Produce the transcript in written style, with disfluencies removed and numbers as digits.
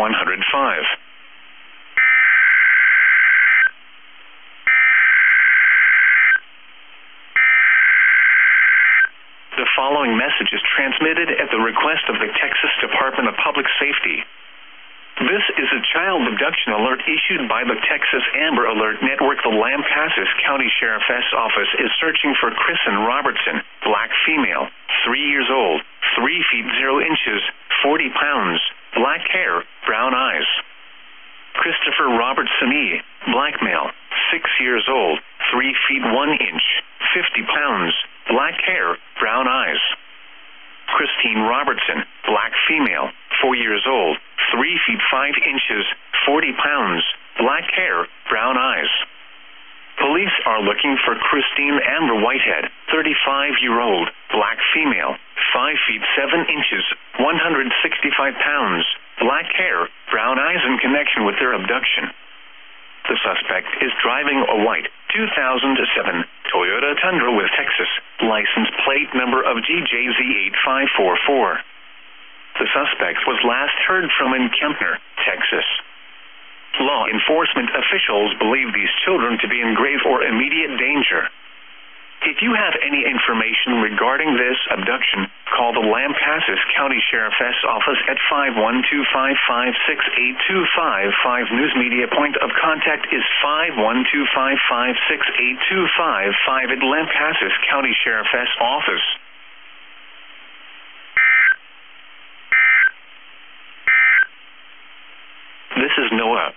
105. The following message is transmitted at the request of the Texas Department of Public Safety. This is a child abduction alert issued by the Texas Amber Alert Network. The Lampasas County Sheriff's Office is searching for Kristen Robertson, black female, 3 years old, 3 feet 0 inches, 40 pounds, black hair, brown eyes. Christopher Robertson E., black male, 6 years old, 3 feet 1 inch, 50 pounds, black hair, brown eyes. Christine Robertson, black female, 4 years old, 3 feet 5 inches, 40 pounds, black hair, brown eyes. Police are looking for Christine Amber Whitehead, 35-year-old, black female, 5 feet 7 inches, 165 pounds, black hair, brown eyes in connection with their abduction. The suspect is driving a white 2007 Toyota Tundra with Texas license plate number of GJZ8544. The suspect was last heard from in Kempner, Texas. Law enforcement officials believe these children to be in grave or immediate danger. If you have any information regarding this abduction, call the Lampasas County Sheriff's Office at 512-556-8255. News media point of contact is 512-556-8255 at Lampasas County Sheriff's Office. This is Noah.